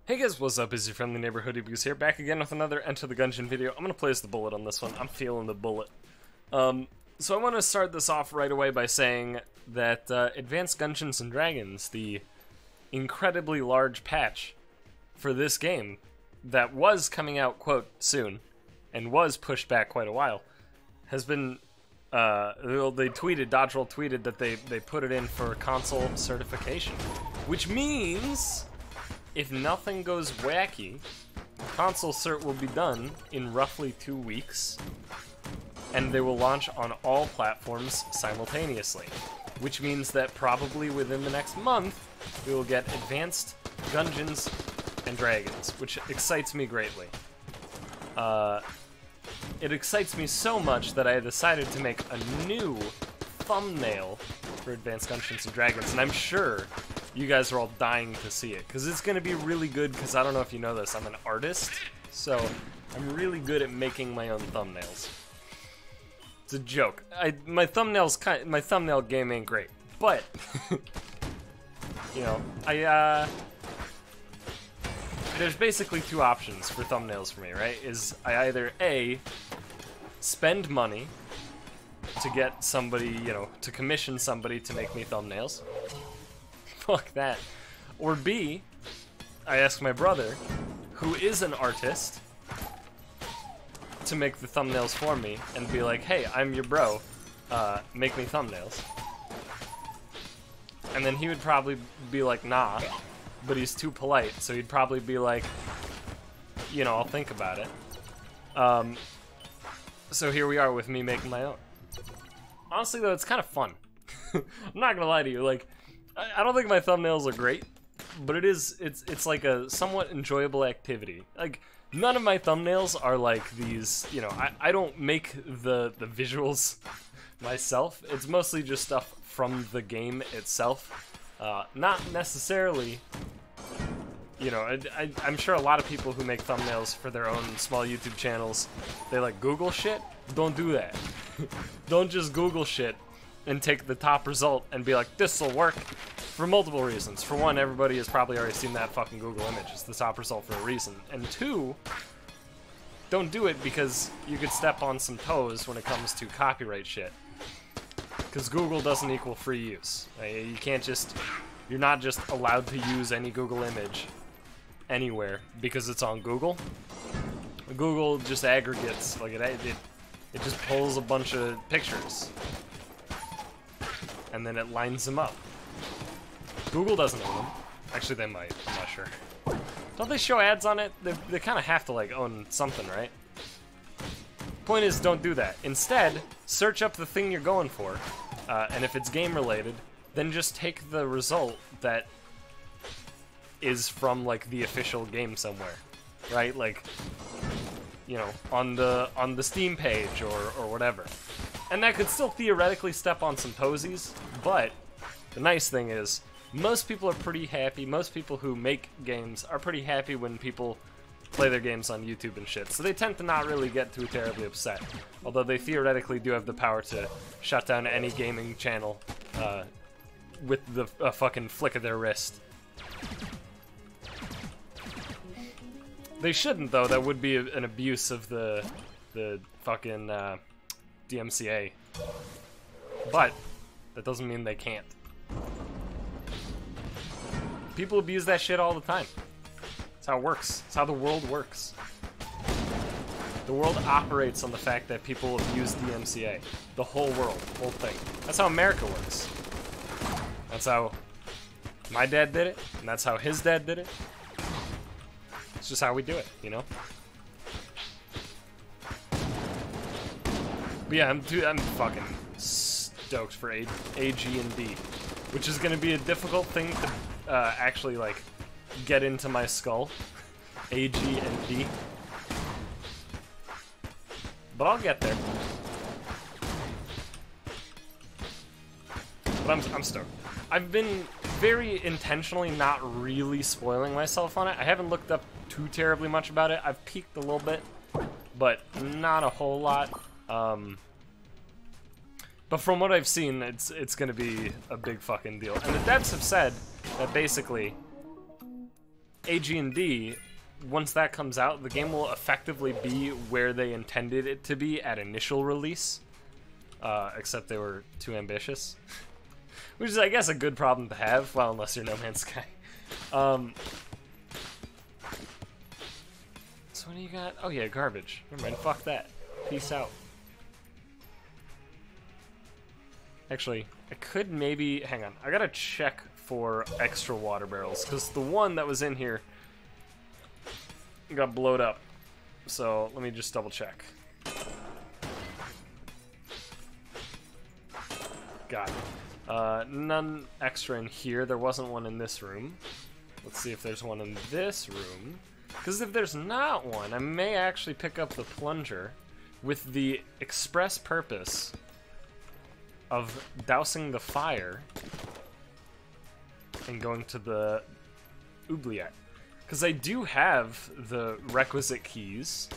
Hey guys, what's up? It's your friendly neighborhood UberGoose here, back again with another Enter the Gungeon video. I'm gonna play as the bullet on this one. I'm feeling the bullet. So I want to start this off right away by saying that Advanced Dungeons and Dragons, the incredibly large patch for this game that was coming out, quote, soon, and was pushed back quite a while, has been, they tweeted, Dodgeroll tweeted that they put it in for console certification, which means if nothing goes wacky, console cert will be done in roughly 2 weeks, and they will launch on all platforms simultaneously, which means that probably within the next month, we will get Advanced Dungeons and Dragons, which excites me greatly. It excites me so much that I decided to make a new thumbnail for Advanced Dungeons and Dragons, and I'm sure you guys are all dying to see it, because it's going to be really good, because I don't know if you know this, I'm an artist, so I'm really good at making my own thumbnails. It's a joke. My thumbnail game ain't great, but, you know, there's basically two options for thumbnails for me, right? Is I either A, spend money to get somebody, you know, to commission somebody to make me thumbnails. Fuck that. Or B, I ask my brother, who is an artist, to make the thumbnails for me and be like, hey, I'm your bro, make me thumbnails. And then he would probably be like, nah, but he's too polite, so he'd probably be like, you know, I'll think about it. So here we are with me making my own. Honestly though, it's kind of fun. I'm not gonna lie to you, like, I don't think my thumbnails are great, but it's like a somewhat enjoyable activity. Like, none of my thumbnails are like these, you know, I don't make the visuals myself. It's mostly just stuff from the game itself. Not necessarily, you know, I'm sure a lot of people who make thumbnails for their own small YouTube channels, they like Google shit. Don't do that. Don't just Google shit and take the top result and be like, this'll work, for multiple reasons. For one, everybody has probably already seen that fucking Google image. It's the top result for a reason. And two, don't do it because you could step on some toes when it comes to copyright shit. Because Google doesn't equal free use. You can't just, you're not just allowed to use any Google image anywhere because it's on Google. Google just aggregates, like it just pulls a bunch of pictures and then it lines them up. Google doesn't own them. Actually, they might. I'm not sure. Don't they show ads on it? They kind of have to, like, own something, right? Point is, don't do that. Instead, search up the thing you're going for, and if it's game-related, then just take the result that is from, like, the official game somewhere, right? Like, you know, on the Steam page or whatever. And that could still theoretically step on some toesies, but the nice thing is, most people are pretty happy, most people who make games are pretty happy when people play their games on YouTube and shit, so they tend to not really get too terribly upset, although they theoretically do have the power to shut down any gaming channel with the fucking flick of their wrist. They shouldn't, though. That would be an abuse of the fucking DMCA, but that doesn't mean they can't. People abuse that shit all the time. That's how it works. That's how the world works. The world operates on the fact that people abuse DMCA. The whole world, the whole thing. That's how America works. That's how my dad did it, and that's how his dad did it. It's just how we do it, you know? But yeah, I'm fucking stoked for A, G, and D, which is gonna be a difficult thing to actually, like, get into my skull. A, G, and D. But I'll get there. But I'm stoked. I've been very intentionally not really spoiling myself on it. I haven't looked up too terribly much about it. I've peeked a little bit, but not a whole lot. But from what I've seen, it's gonna be a big fucking deal. And the devs have said that basically AG&D, once that comes out, the game will effectively be where they intended it to be at initial release. Except they were too ambitious. Which is, I guess, a good problem to have, well, unless you're No Man's Sky. So what do you got? Oh yeah, garbage. Never mind, fuck that. Peace out. Actually, I could maybe... Hang on, I gotta check for extra water barrels, because the one that was in here got blowed up. So, let me just double check. Got it. None extra in here. There wasn't one in this room. Let's see if there's one in this room. Because if there's not one, I may actually pick up the plunger with the express purpose of dousing the fire and going to the oubliette. Because I do have the requisite keys,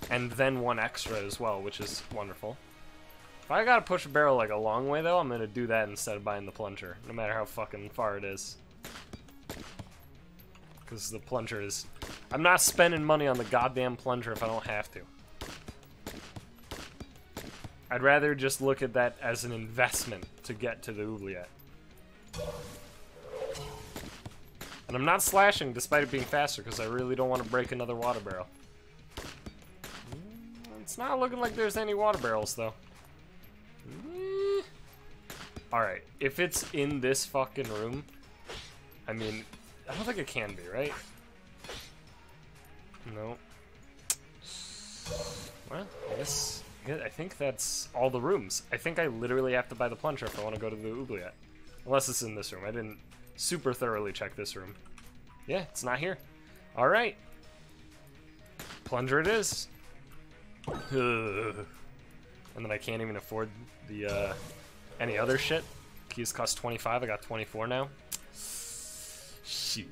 and then one extra as well, which is wonderful. If I gotta push a barrel like a long way though, I'm gonna do that instead of buying the plunger, no matter how fucking far it is. Because the plunger is... I'm not spending money on the goddamn plunger if I don't have to. I'd rather just look at that as an investment to get to the oubliette. And I'm not slashing despite it being faster because I really don't want to break another water barrel. It's not looking like there's any water barrels though. Alright, if it's in this fucking room, I mean, I don't think it can be, right? No. Well, I think that's all the rooms. I think I literally have to buy the plunger if I want to go to the oubliette. Unless it's in this room. I didn't super thoroughly check this room. Yeah, it's not here. Alright. Plunger it is. And then I can't even afford the any other shit. Keys cost 25, I got 24 now. Shit.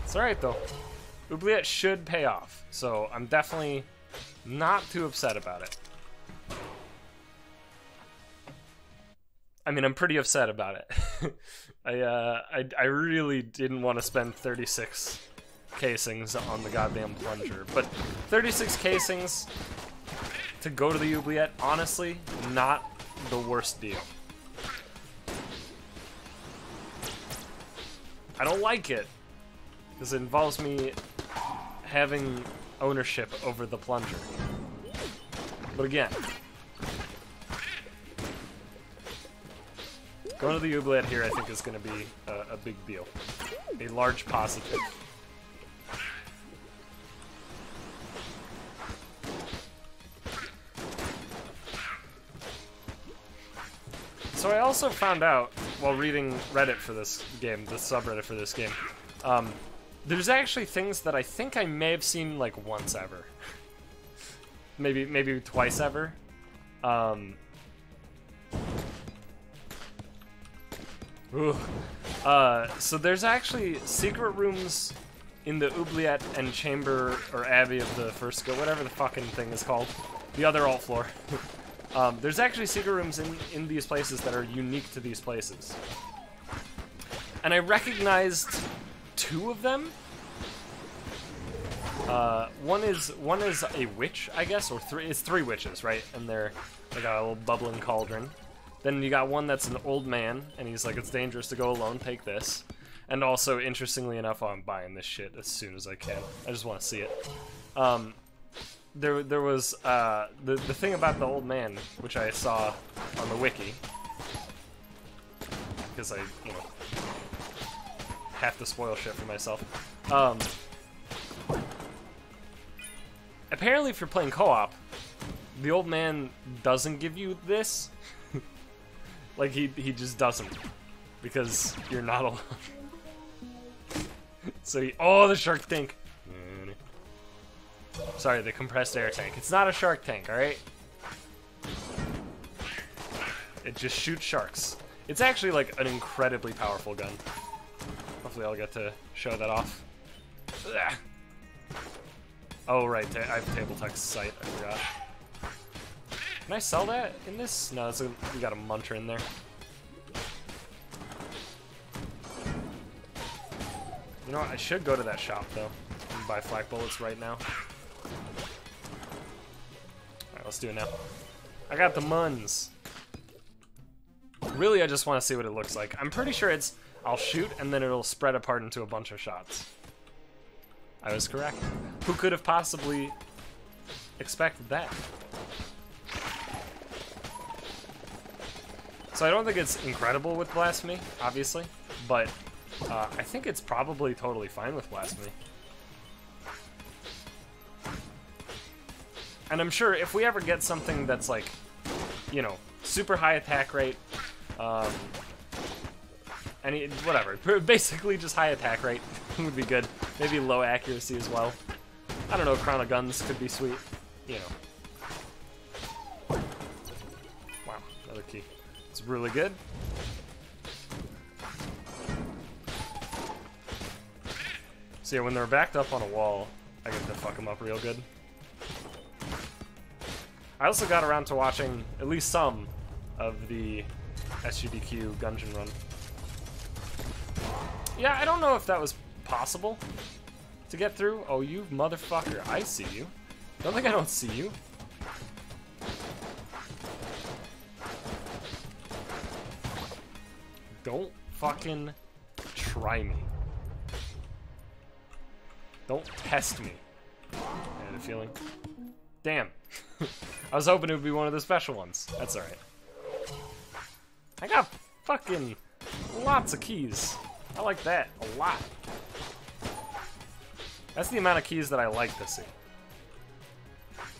It's alright though. Oubliette should pay off, so I'm definitely not too upset about it. I mean, I'm pretty upset about it. I really didn't want to spend 36 casings on the goddamn plunger, but 36 casings to go to the oubliette, honestly, not the worst deal. I don't like it, because it involves me having ownership over the plunger. But again, going to the oubliette here I think is going to be a big deal. A large positive. So I also found out, while reading Reddit for this game, the subreddit for this game, there's actually things that I think I may have seen like once ever. maybe twice ever. So there's actually secret rooms in the oubliette and chamber or abbey of the first skill, whatever the fucking thing is called, the other alt floor. There's actually secret rooms in these places that are unique to these places. And I recognized two of them. One is a witch, I guess, or it's three witches, right? And they got a little bubbling cauldron. Then you got one that's an old man, and he's like, it's dangerous to go alone, take this. And also, interestingly enough, I'm buying this shit as soon as I can. I just want to see it. There was the thing about the old man, which I saw on the wiki, because I have to spoil shit for myself. Apparently, if you're playing co-op, the old man doesn't give you this. Like he just doesn't, because you're not alone. So oh, the shark tank. Sorry, the compressed air tank. It's not a shark tank, alright? It just shoots sharks. It's actually like an incredibly powerful gun. Hopefully I'll get to show that off. Ugh. Oh right, I have table text sight, I forgot. Can I sell that in this? No, we got a muncher in there. You know what? I should go to that shop, though, and buy flak bullets right now. Alright, let's do it now. I got the muns. Really, I just want to see what it looks like. I'm pretty sure it's... I'll shoot, and then it'll spread apart into a bunch of shots. I was correct. Who could have possibly expected that? So I don't think it's incredible with blasphemy, obviously, but I think it's probably totally fine with blasphemy. And I'm sure if we ever get something that's like, you know, super high attack rate, whatever, basically just high attack rate would be good. Maybe low accuracy as well. I don't know, Crown of Guns could be sweet, you know. Wow, another key. It's really good. So yeah, when they're backed up on a wall, I get to fuck them up real good. I also got around to watching at least some of the SGDQ Gungeon run. Yeah, I don't know if that was possible to get through. Oh, you motherfucker, I see you. Don't think I don't see you. Don't fucking try me. Don't test me. I had a feeling. Damn. I was hoping it would be one of the special ones. That's alright. I got fucking lots of keys. I like that a lot. That's the amount of keys that I like to see.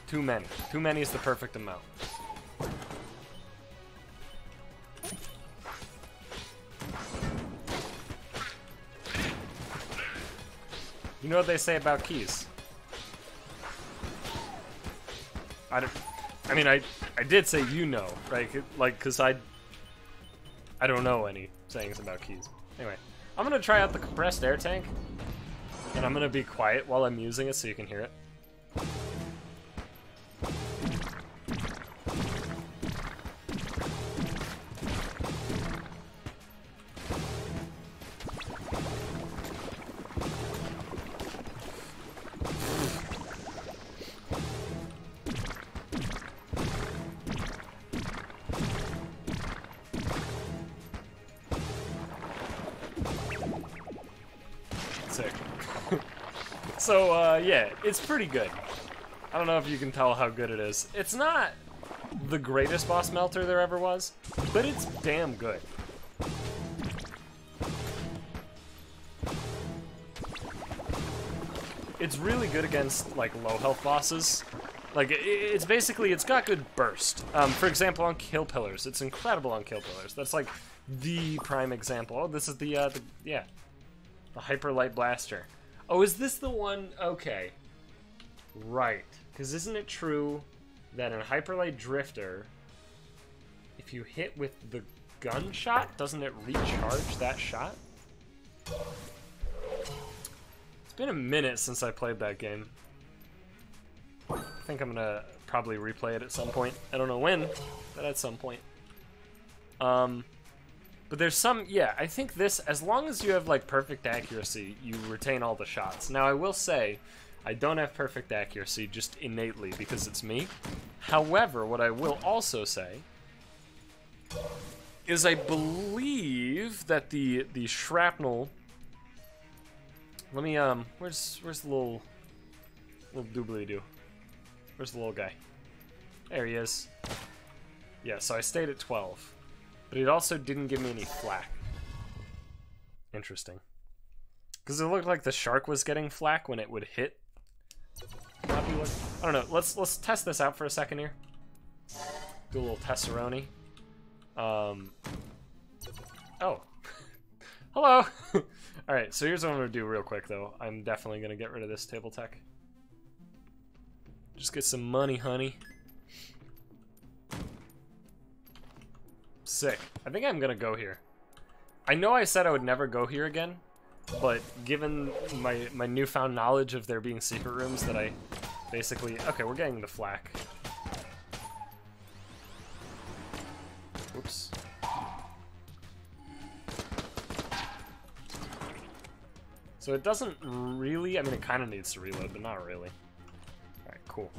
Too many. Too many is the perfect amount. You know what they say about keys? I mean, I did say you know, right? Like, cause I don't know any sayings about keys. Anyway, I'm gonna try out the compressed air tank, and I'm gonna be quiet while I'm using it so you can hear it. Sick. So, yeah, it's pretty good. I don't know if you can tell how good it is. It's not the greatest boss melter there ever was, but it's damn good. It's really good against, like, low health bosses. Like, it's basically, it's got good burst. For example, on Kill Pillars, it's incredible on Kill Pillars. That's, like, the prime example. Oh, this is the Hyper Light Blaster. Oh, is this the one? Okay. Right. Because isn't it true that in Hyper Light Drifter, if you hit with the gunshot, doesn't it recharge that shot? It's been a minute since I played that game. I think I'm gonna probably replay it at some point. I don't know when, but at some point. But there's some, yeah, I think this, as long as you have, like, perfect accuracy, you retain all the shots. Now, I will say, I don't have perfect accuracy just innately because it's me. However, what I will also say is I believe that the shrapnel, let me, where's the little doobly-doo? Where's the little guy? There he is. Yeah, so I stayed at 12. But it also didn't give me any flak. Interesting. Because it looked like the shark was getting flak when it would hit. I don't know. Let's test this out for a second here. Do a little tesseroni. Oh. Hello! Alright, so here's what I'm going to do real quick, though. I'm definitely going to get rid of this table tech. Just get some money, honey. Sick. I think I'm gonna go here. I know I said I would never go here again, but given my newfound knowledge of there being secret rooms that I basically... Okay, we're getting the flak. Oops. So it doesn't really, I mean, it kind of needs to reload, but not really. Alright, cool.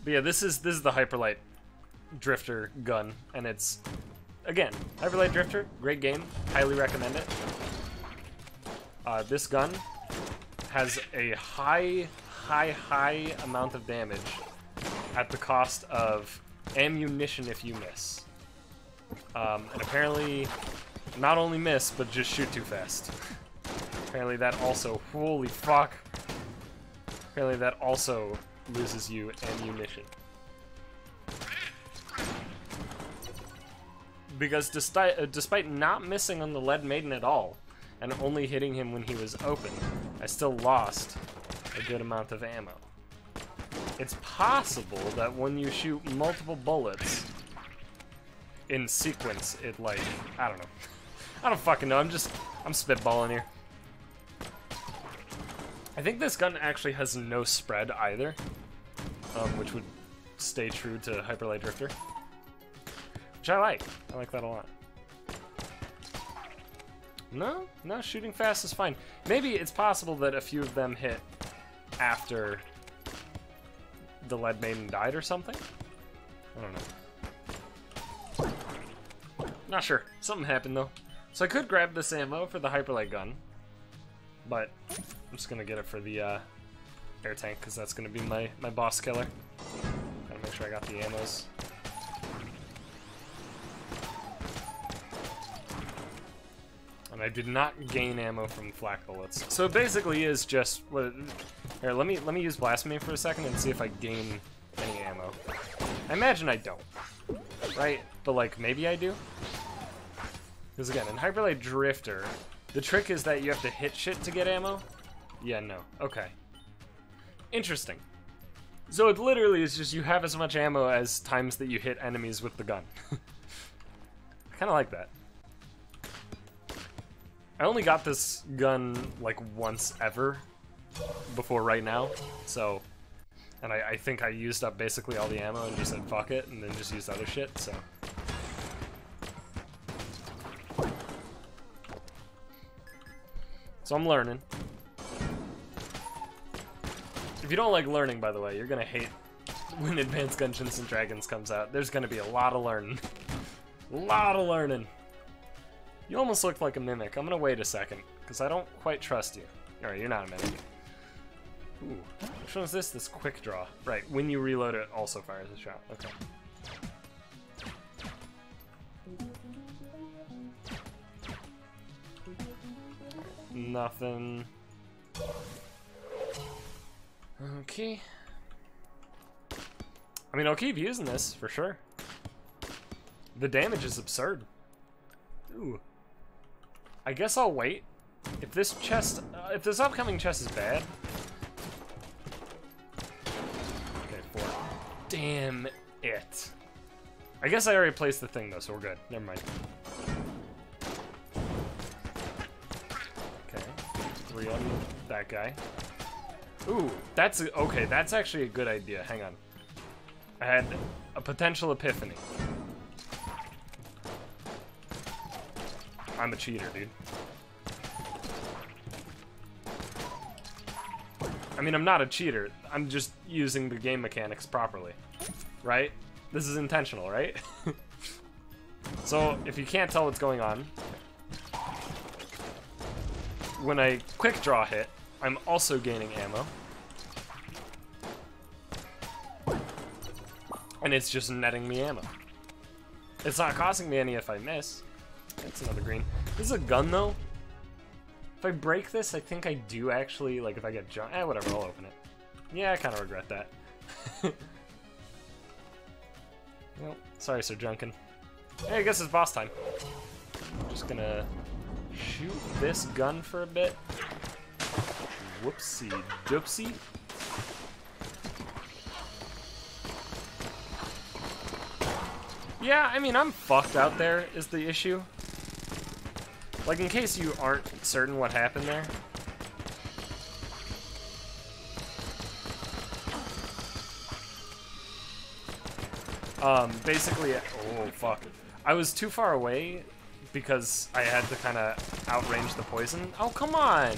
But yeah, this is the Hyperlight Drifter gun, and it's, again, Hyperlight Drifter, great game, highly recommend it. This gun has a high amount of damage at the cost of ammunition if you miss. And apparently, not only miss, but just shoot too fast. Apparently that also, holy fuck. Apparently that also loses you ammunition. Because despite not missing on the Lead Maiden at all, and only hitting him when he was open, I still lost a good amount of ammo. It's possible that when you shoot multiple bullets in sequence, it like, I don't know. I don't fucking know, I'm spitballing here. I think this gun actually has no spread either, which would stay true to Hyperlight Drifter. Which I like that a lot. No, shooting fast is fine. Maybe it's possible that a few of them hit after the Lead Maiden died or something? I don't know. Not sure. Something happened though. So I could grab this ammo for the Hyperlight gun, but I'm just gonna get it for the air tank because that's gonna be my boss killer. Gotta make sure I got the ammos. And I did not gain ammo from flak bullets. So it basically is just what. Here, let me use Blasphemy for a second and see if I gain any ammo. I imagine I don't, right? But like maybe I do. Because again, in Hyperlight Drifter, the trick is that you have to hit shit to get ammo. Yeah, no. Okay. Interesting. So it literally is just you have as much ammo as times that you hit enemies with the gun. I kind of like that. I only got this gun like once ever before right now, so, and I think I used up basically all the ammo and just said fuck it and then just used other shit, so. So I'm learning. If you don't like learning, by the way, you're gonna hate when Advanced Dungeons and Dragons comes out. There's gonna be a lot of learning. A lot of learning. You almost look like a mimic. I'm gonna wait a second, because I don't quite trust you. Alright, you're not a mimic. Ooh, which one is this? This quick draw. Right, when you reload it, also fires a shot. Okay. Nothing. Okay. I mean, I'll keep using this, for sure. The damage is absurd. Ooh. I guess I'll wait. If this chest, if this upcoming chest is bad. Okay, 4. Damn it. I guess I already placed the thing though, so we're good. Never mind. Okay, 3 on that guy. Ooh, that's okay. That's actually a good idea. Hang on. I had a potential epiphany. I'm a cheater, dude. I mean, I'm not a cheater. I'm just using the game mechanics properly, right? This is intentional, right? So, if you can't tell what's going on, when I quick draw hit, I'm also gaining ammo. And it's just netting me ammo. It's not costing me any if I miss. That's another green. This is a gun, though. If I break this, I think I do actually, like, if I get junk. Whatever, I'll open it. Yeah, I kind of regret that. Well, sorry, Sir Junkin. Hey, I guess it's boss time. I'm just gonna shoot this gun for a bit. Whoopsie doopsie. Yeah, I mean, I'm fucked out there is the issue. Like, in case you aren't certain what happened there. Basically, oh, fuck. I was too far away because I had to kind of outrange the poison. Oh, come on!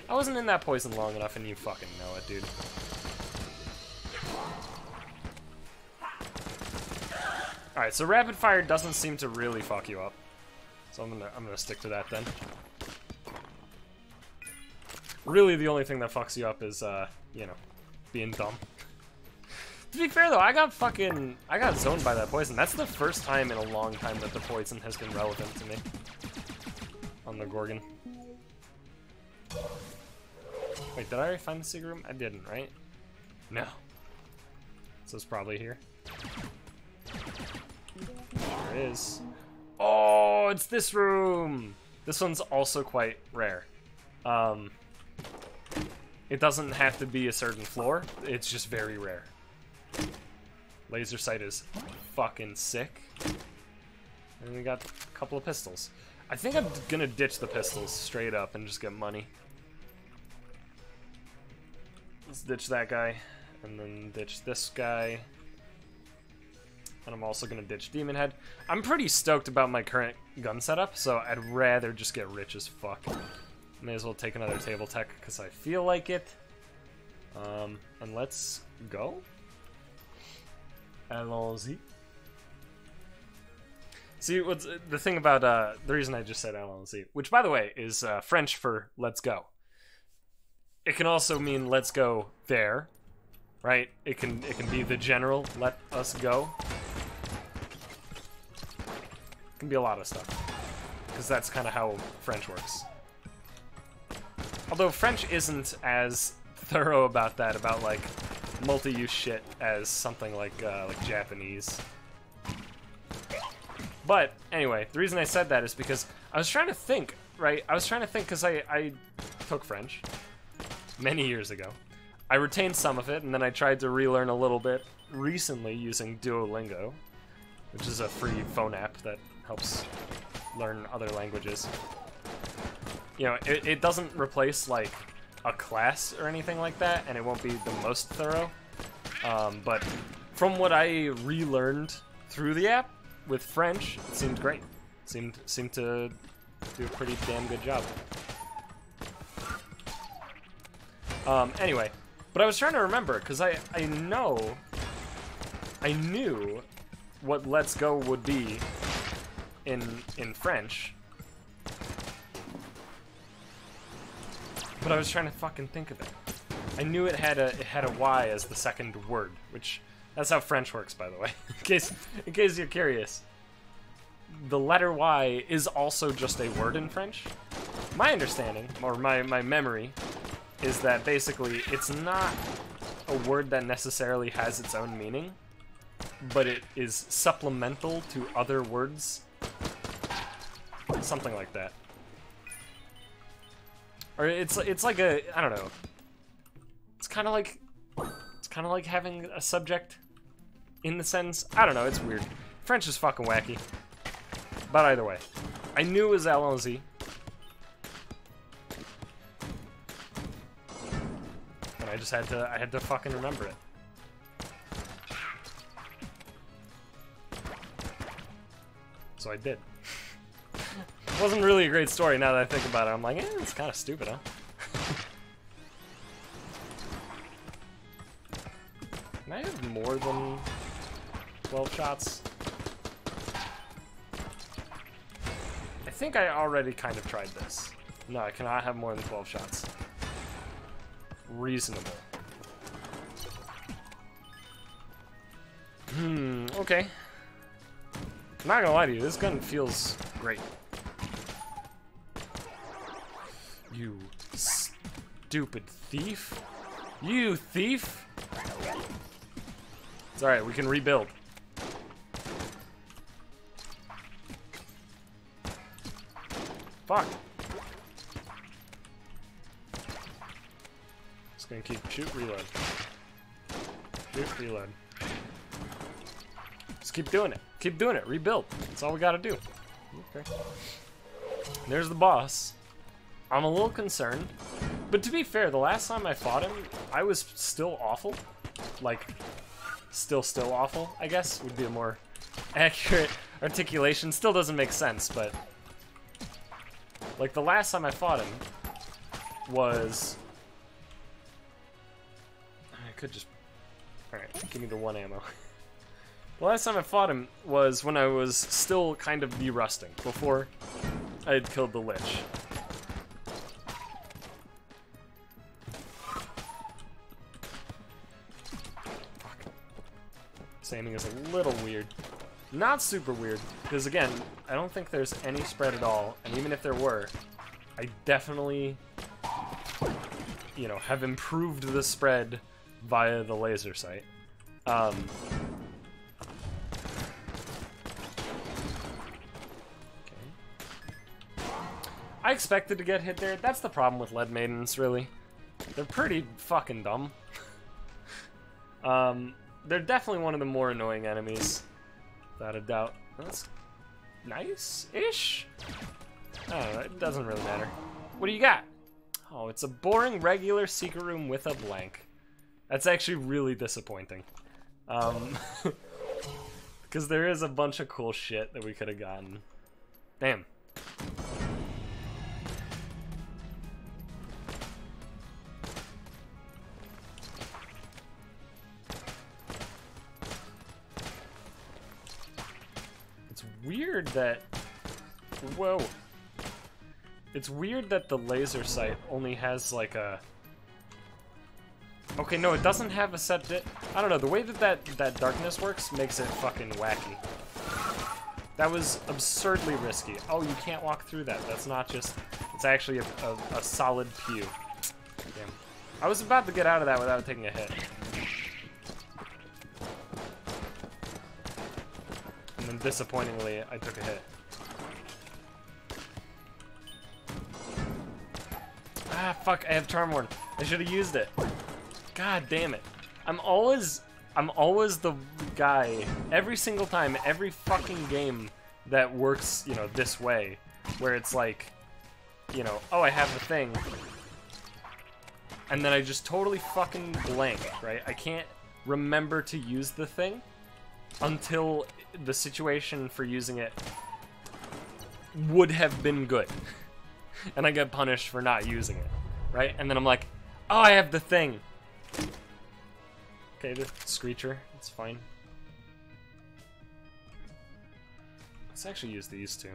I wasn't in that poison long enough, and you fucking know it, dude. Alright, so rapid fire doesn't seem to really fuck you up. So I'm gonna stick to that then. Really, the only thing that fucks you up is, you know, being dumb. To be fair, though, I got zoned by that poison. That's the first time in a long time that the poison has been relevant to me. On the Gorgon. Wait, did I already find the secret room? I didn't, right? No. So it's probably here. There it is. Oh, it's this room! This one's also quite rare. It doesn't have to be a certain floor, it's just very rare. Laser sight is fucking sick. And we got a couple of pistols. I think I'm gonna ditch the pistols straight up and just get money. Let's ditch that guy, and then ditch this guy. And I'm also gonna ditch Demon Head. I'm pretty stoked about my current gun setup, so I'd rather just get rich as fuck. May as well take another table tech because I feel like it. And let's go. Allons-y. See, what's the thing about the reason I just said allons-y, which by the way is French for let's go. It can also mean let's go there, right? It can be the general let us go. It can be a lot of stuff because that's kind of how French works. Although French isn't as thorough about that, about like multi-use shit, as something like Japanese. But anyway, the reason I said that is because I was trying to think, right? I was trying to think because I took French many years ago. I retained some of it, and then I tried to relearn a little bit recently using Duolingo, which is a free phone app that helps learn other languages. You know, it doesn't replace, like, a class or anything like that, and it won't be the most thorough. But from what I relearned through the app with French, it seemed great. Seemed to do a pretty damn good job. Anyway, but I was trying to remember, because I knew what let's go would be in French. But I was trying to fucking think of it. I knew it had a Y as the second word, which that's how French works, by the way. in case you're curious. The letter Y is also just a word in French. My understanding, or my memory, is that basically it's not a word that necessarily has its own meaning, but it is supplemental to other words. Something like that. Or it's like a, I don't know. It's kind of like having a subject in the sentence. I don't know, it's weird. French is fucking wacky. But either way, I knew it was allons-y. And I just had to fucking remember it. So I did. Wasn't really a great story now that I think about it. I'm like, it's kind of stupid, huh? Can I have more than 12 shots? I think I already kind of tried this. No, I cannot have more than 12 shots. Reasonable. Okay. I'm not gonna lie to you, this gun feels great. You stupid thief. You thief! It's alright, we can rebuild. Fuck. Just gonna keep shoot, reload. Shoot, reload. Just keep doing it. Keep doing it. Rebuild. That's all we gotta do. Okay. There's the boss. I'm a little concerned. But to be fair, the last time I fought him, I was still awful. Like, still awful, I guess, would be a more accurate articulation. Still doesn't make sense, but Like, the last time I fought him was... I could just... Alright, give me the 1 ammo. The last time I fought him was when I was still kind of derusting, before I had killed the Lich. Fuck. This aiming is a little weird. Not super weird, because again, I don't think there's any spread at all, and even if there were, I definitely, you know, have improved the spread via the laser sight. Okay. I expected to get hit there. That's the problem with lead maidens, really. They're pretty fucking dumb. They're definitely one of the more annoying enemies. Without a doubt. That's nice-ish? I don't know, it doesn't really matter. What do you got? Oh, it's a boring regular secret room with a blank. That's actually really disappointing. Because there is a bunch of cool shit that we could have gotten. Damn. Weird that... Whoa. It's weird that the laser sight only has like a... Okay, no, it doesn't have a set I don't know, the way that darkness works makes it fucking wacky. That was absurdly risky. Oh, you can't walk through that. That's not just... It's actually a solid pew. Damn. I was about to get out of that without taking a hit. And then disappointingly, I took a hit. Ah, fuck, I have Charm Ward. I should have used it. God damn it. I'm always the guy, every single time, every fucking game that works, you know, this way, where it's like, you know, oh, I have the thing, and then I just totally fucking blank, right? I can't remember to use the thing until the situation for using it would have been good. And I get punished for not using it, right? And then I'm like, oh, I have the thing. Okay, the Screecher, it's fine. Let's actually use these two.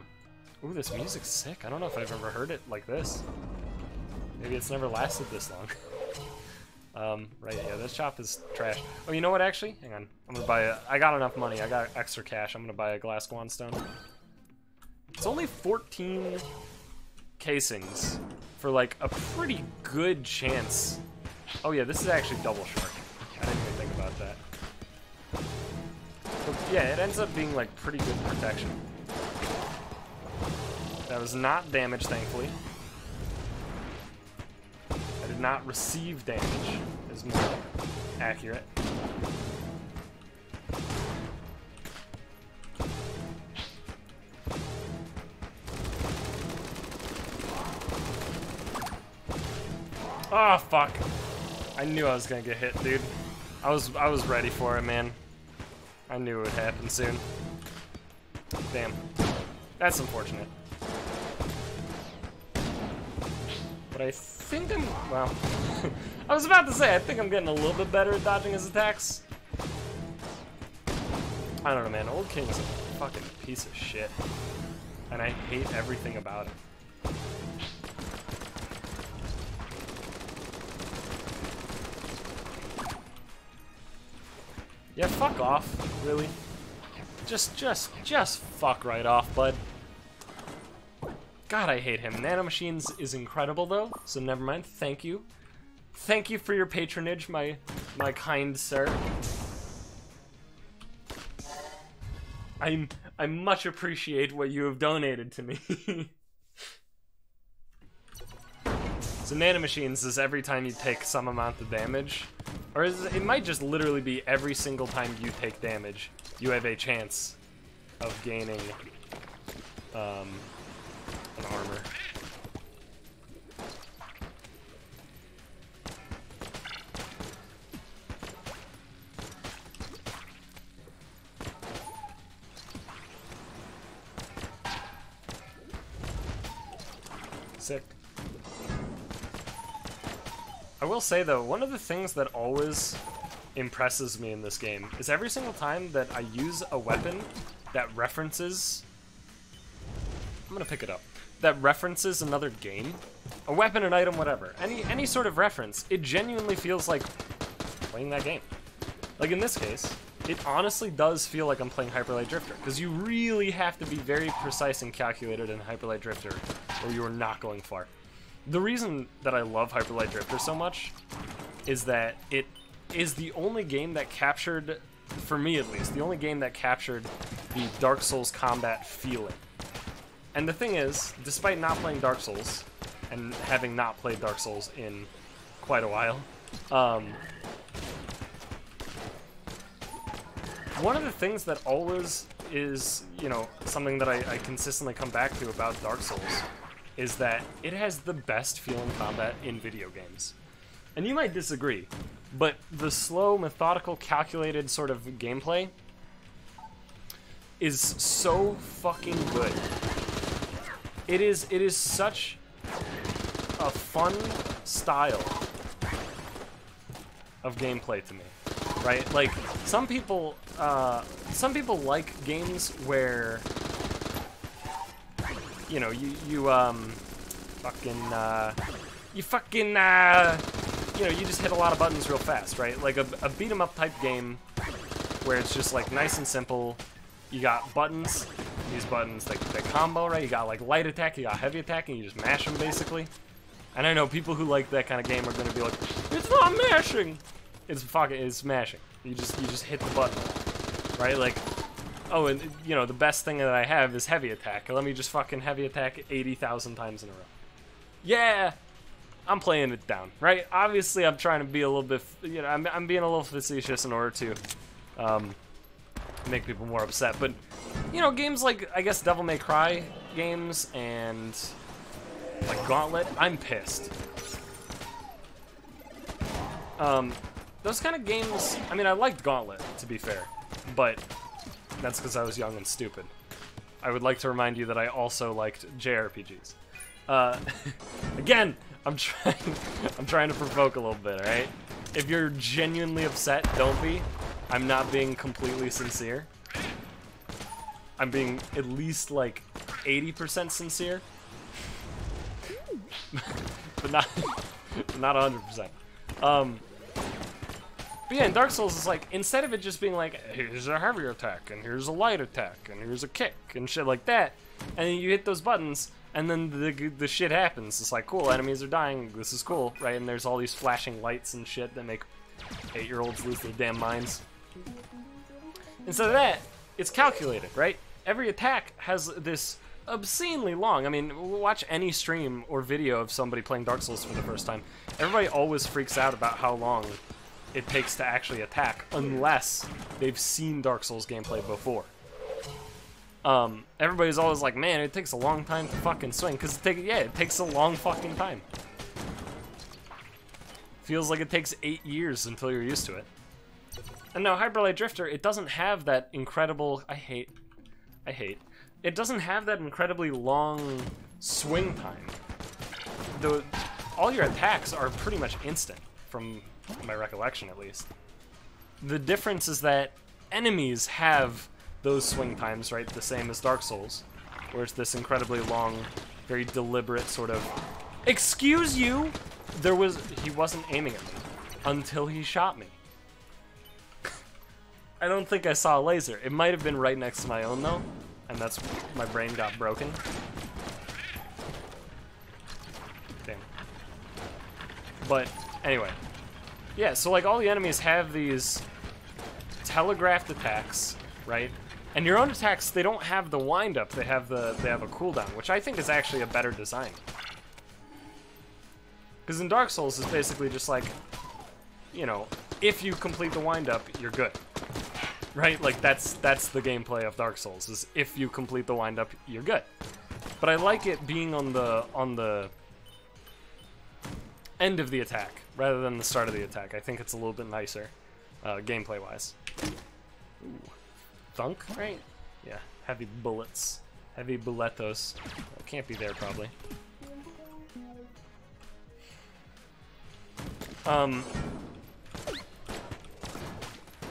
Ooh, this music's sick. I don't know if I've ever heard it like this. Maybe it's never lasted this long. Right, yeah, this shop is trash. Oh, you know what, actually? Hang on. I'm gonna buy I got enough money. I got extra cash. I'm gonna buy a glass Guanstone. It's only 14 casings for, like, a pretty good chance. Oh, yeah, this is actually double shark. I didn't even think about that. But, yeah, it ends up being, like, pretty good protection. That was not damage, thankfully. I did not receive damage, is more accurate. Oh, fuck. I knew I was gonna get hit, dude. I was ready for it, man. I knew it would happen soon. Damn. That's unfortunate. But I think I'm... Well... I was about to say, I think I'm getting a little bit better at dodging his attacks. I don't know, man. Old King's a fucking piece of shit. And I hate everything about it. Yeah, fuck off, really. Just fuck right off, bud. God, I hate him. Nanomachines is incredible, though, so never mind. Thank you. Thank you for your patronage, my kind sir. I much appreciate what you have donated to me. So Nanomachines is every time you take some amount of damage. Or it might just literally be every single time you take damage, you have a chance of gaining an armor. Sick. I will say though, one of the things that always impresses me in this game is every single time that I use a weapon that references... I'm gonna pick it up. That references another game. A weapon, an item, whatever. Any sort of reference. It genuinely feels like playing that game. Like in this case, it honestly does feel like I'm playing Hyper Light Drifter, because you really have to be very precise and calculated in Hyper Light Drifter, or you are not going far. The reason that I love Hyper Light Drifter so much is that it is the only game that captured, for me at least, the only game that captured the Dark Souls combat feeling. And the thing is, despite not playing Dark Souls, and having not played Dark Souls in quite a while, one of the things that always is, you know, something that I consistently come back to about Dark Souls is that it has the best feeling combat in video games. And you might disagree, but the slow, methodical, calculated sort of gameplay is so fucking good. It is such a fun style of gameplay to me, right? Like some people like games where, you know, you just hit a lot of buttons real fast, right? Like a beat 'em up type game where it's just like nice and simple. You got buttons. These buttons, they combo, right? You got like light attack, you got heavy attack, and you just mash them basically. And I know people who like that kind of game are gonna be like, it's not mashing. It's mashing. You just hit the button, right? Like, oh, and you know the best thing that I have is heavy attack. Let me just fucking heavy attack 80,000 times in a row. Yeah, I'm playing it down, right? Obviously, I'm trying to be a little bit, you know, I'm being a little facetious in order to make people more upset, but. You know, games like, I guess, Devil May Cry games and, like, Gauntlet, I'm pissed. Those kind of games, I mean, I liked Gauntlet, to be fair, but that's because I was young and stupid. I would like to remind you that I also liked JRPGs. Again, I'm trying to provoke a little bit, alright? If you're genuinely upset, don't be. I'm not being completely sincere. I'm being at least like 80% sincere, but not 100%. But yeah, in Dark Souls, it's like instead of it just being like here's a heavy attack and here's a light attack and here's a kick and shit like that, and then you hit those buttons and then the shit happens. It's like cool, enemies are dying. This is cool, right? And there's all these flashing lights and shit that make 8-year-olds lose their damn minds. Instead of that, it's calculated, right? Every attack has this obscenely long, I mean, watch any stream or video of somebody playing Dark Souls for the first time. Everybody always freaks out about how long it takes to actually attack, unless they've seen Dark Souls gameplay before. Everybody's always like, man, it takes a long time to fucking swing, because it takes a long fucking time. Feels like it takes 8 years until you're used to it. And now, Hyper Light Drifter, it doesn't have that incredible, it doesn't have that incredibly long swing time. All your attacks are pretty much instant, from my recollection at least. The difference is that enemies have those swing times, right, the same as Dark Souls, where it's this incredibly long, very deliberate sort of, excuse you, he wasn't aiming at me until he shot me. I don't think I saw a laser. It might have been right next to my own, though, and that's my brain got broken. Damn. But, anyway. Yeah, so, like, all the enemies have these telegraphed attacks, right? And your own attacks, they don't have the wind-up. They have a cooldown, which I think is actually a better design. Because in Dark Souls, it's basically just like, you know, if you complete the wind-up, you're good. Right? Like, that's the gameplay of Dark Souls, is if you complete the wind-up, you're good. But I like it being on the end of the attack, rather than the start of the attack. I think it's a little bit nicer, gameplay-wise. Ooh. Thunk, right? Yeah, heavy bullets. Heavy bulletos. Can't be there, probably.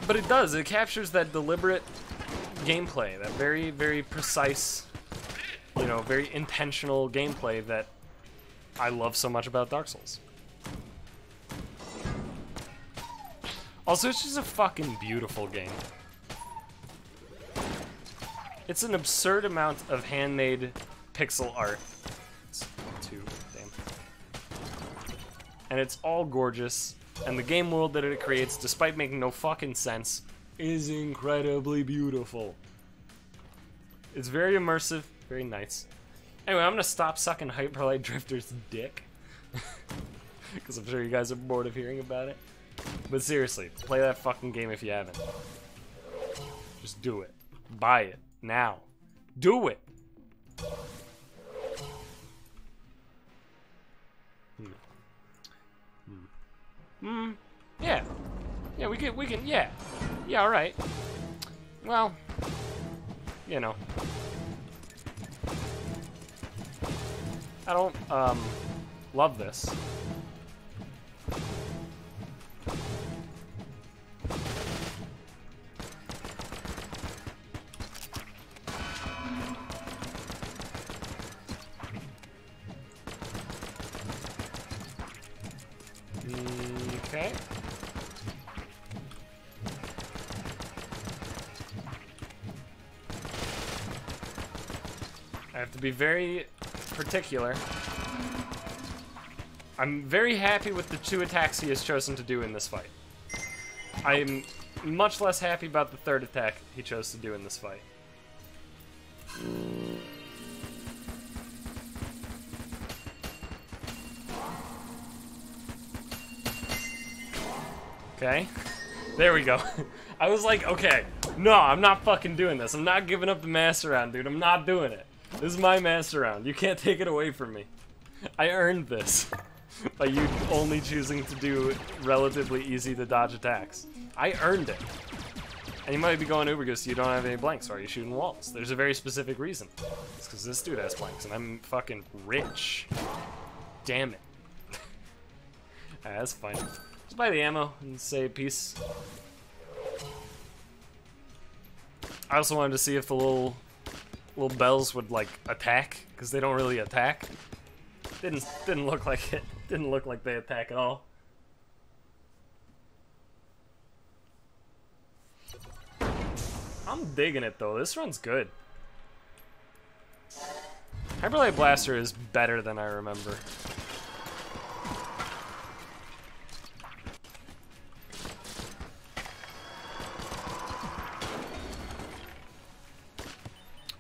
But it does. It captures that deliberate gameplay, that very, very precise, you know, very intentional gameplay that I love so much about Dark Souls. Also, it's just a fucking beautiful game. It's an absurd amount of handmade pixel art. It's two, damn. And it's all gorgeous. And the game world that it creates, despite making no fucking sense, is incredibly beautiful. It's very immersive, very nice. Anyway, I'm gonna stop sucking Hyper Light Drifter's dick. Because I'm sure you guys are bored of hearing about it. But seriously, play that fucking game if you haven't. Just do it. Buy it. Now. Do it! Yeah. Yeah, we can, yeah. Yeah, alright. Well, you know. I don't, love this. Okay. I have to be very particular. I'm very happy with the 2 attacks he has chosen to do in this fight. I'm much less happy about the 3rd attack he chose to do in this fight. Okay, there we go. I was like, okay, no, I'm not fucking doing this. I'm not giving up the master round, dude. I'm not doing it. This is my master round. You can't take it away from me. I earned this by you only choosing to do relatively easy to dodge attacks. I earned it. And you might be going UberGoose, you don't have any blanks, or are you shooting walls? There's a very specific reason. It's because this dude has blanks, and I'm fucking rich. Damn it. That's fine. Just buy the ammo and say peace. I also wanted to see if the little bells would like attack, because they don't really attack. Didn't look like it. Didn't look like they attack at all. I'm digging it though. This run's good. Hyperlight Blaster is better than I remember.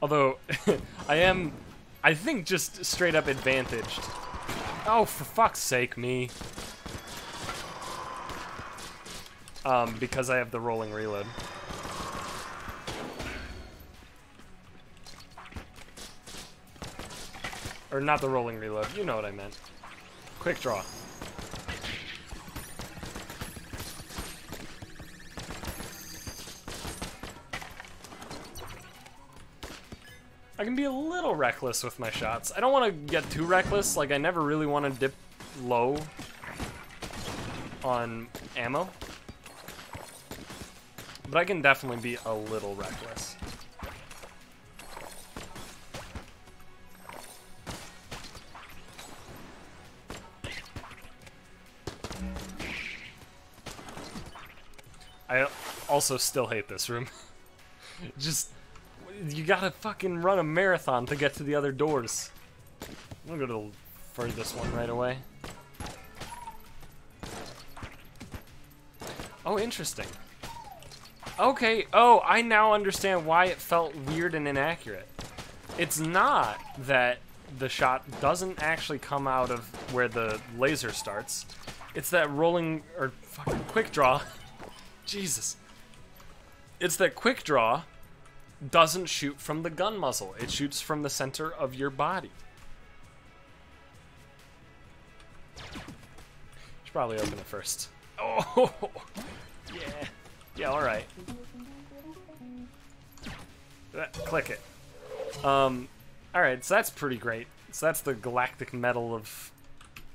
Although, I think, just straight up advantaged. Oh, for fuck's sake, me. Because I have the rolling reload. Or not the rolling reload, you know what I meant. Quick draw. I can be a little reckless with my shots. I don't want to get too reckless, like I never really want to dip low on ammo. But I can definitely be a little reckless. I also still hate this room. Just, you gotta fucking run a marathon to get to the other doors. I'm gonna go to the furthest one right away. Oh, interesting. Okay, oh, I now understand why it felt weird and inaccurate. It's not that the shot doesn't actually come out of where the laser starts. It's that rolling, or fucking quick draw. Jesus. It's that quick draw doesn't shoot from the gun muzzle. It shoots from the center of your body. Should probably open it first. Oh, yeah. Yeah, alright. Click it. Alright, so that's pretty great. So that's the galactic medal of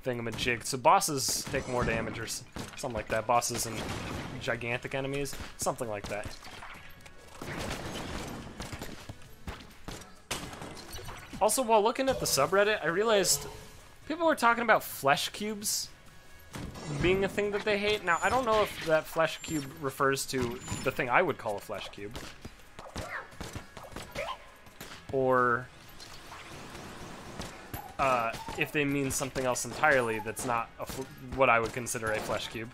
thingamajig. So bosses take more damage or something like that. Bosses and gigantic enemies, something like that. Also, while looking at the subreddit, I realized people were talking about flesh cubes being a thing that they hate. Now, I don't know if that flesh cube refers to the thing I would call a flesh cube, or if they mean something else entirely that's not what I would consider a flesh cube.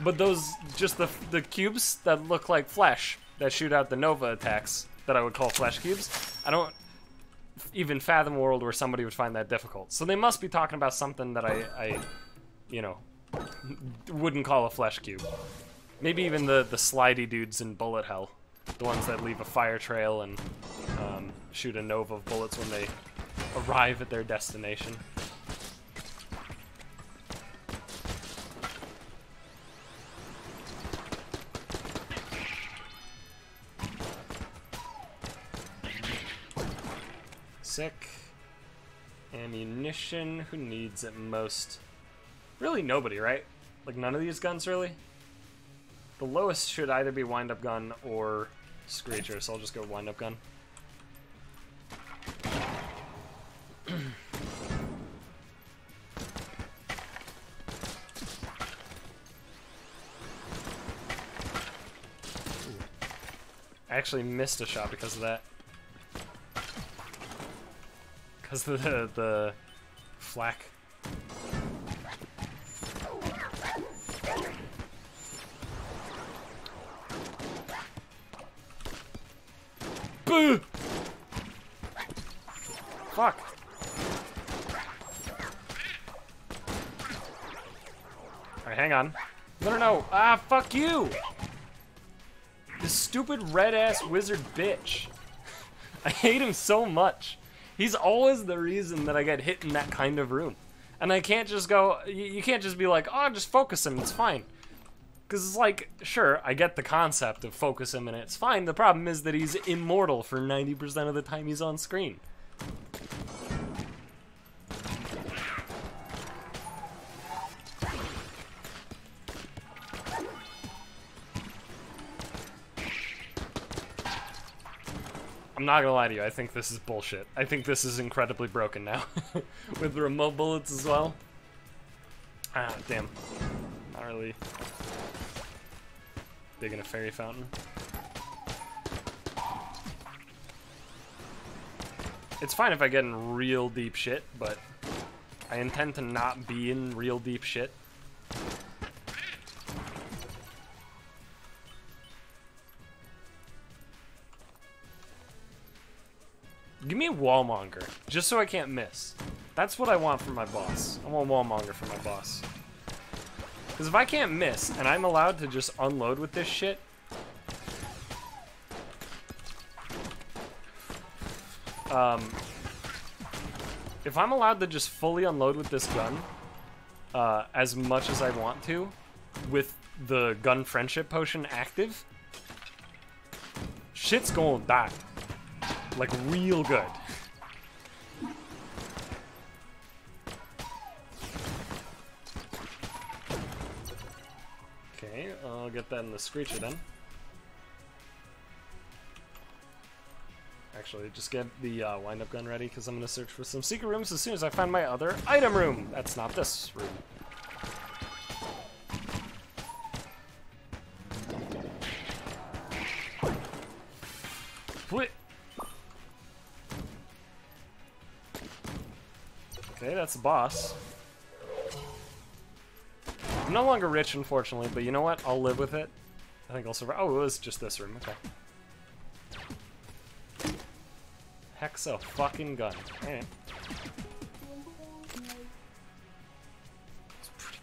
But those, just the cubes that look like flesh, that shoot out the Nova attacks, that I would call flesh cubes, I don't even fathom a world where somebody would find that difficult. So they must be talking about something that I you know, wouldn't call a flesh cube. Maybe even the slidey dudes in bullet hell. The ones that leave a fire trail and shoot a nova of bullets when they arrive at their destination. Sick. Ammunition. Who needs it most? Really nobody, right? Like none of these guns, really? The lowest should either be wind-up gun or screecher, so I'll just go wind-up gun. I actually missed a shot because of that. Because of the flak. Boo! Fuck. Alright, hang on. No. Ah, fuck you! This stupid red-ass wizard bitch. I hate him so much. He's always the reason that I get hit in that kind of room. And I can't just go, you can't just be like, oh, just focus him, it's fine. Because it's like, sure, I get the concept of focus him and it's fine. The problem is that he's immortal for 90% of the time he's on screen. I'm not gonna lie to you, I think this is bullshit. I think this is incredibly broken now. With the remote bullets as well. Ah, damn. Not really digging a fairy fountain. It's fine if I get in real deep shit, but I intend to not be in real deep shit. Give me a wallmonger, just so I can't miss. That's what I want from my boss. I want a wallmonger for my boss. Because if I can't miss, and I'm allowed to just unload with this shit... if I'm allowed to just fully unload with this gun, as much as I want to, with the gun friendship potion active, shit's gonna die. Like, real good. Okay, I'll get that in the screecher then. Actually, just get the wind-up gun ready, because I'm going to search for some secret rooms as soon as I find my other item room. That's not this room. Wait. Okay, that's the boss. I'm no longer rich, unfortunately, but you know what? I'll live with it. I think I'll survive. Oh, it was just this room. Okay. Hexa fucking gun. Alright. It's pretty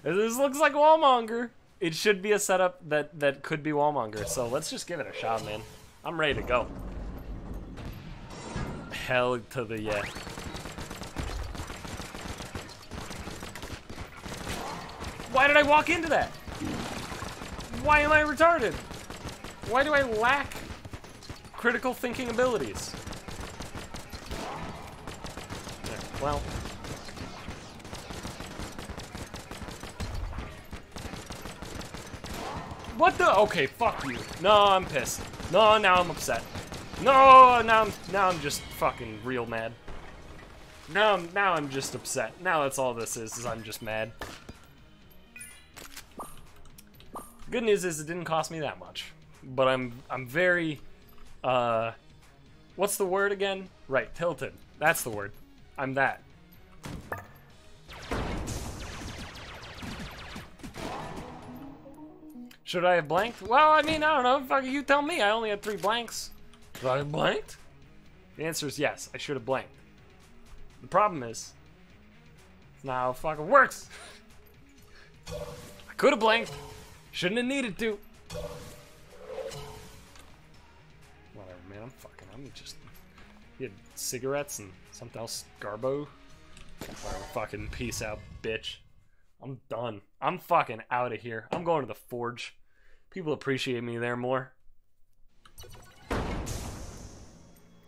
good. This looks like Wallmonger. It should be a setup that could be Wallmonger, so let's just give it a shot, man. I'm ready to go. Hell to the yeah. Why did I walk into that? Why am I retarded? Why do I lack critical thinking abilities? Yeah, well, What the? Okay, fuck you. No, I'm pissed. No, now I'm upset. No, now I'm just fucking real mad. Now I'm just upset. Now that's all this is I'm just mad. Good news is it didn't cost me that much. But I'm very, what's the word again? Right, tilted. That's the word. I'm that. Should I have blanked? Well, I mean, I don't know. Fuck, you tell me. I only had 3 blanks. Should I have blanked? The answer is yes. I should have blanked. The problem is, it's not how it fucking works. I could have blanked. Shouldn't have needed to. Whatever, man. I'm just. You had cigarettes and something else, Garbo. Whatever, fucking peace out, bitch. I'm done. I'm fucking out of here. I'm going to the forge. People appreciate me there more.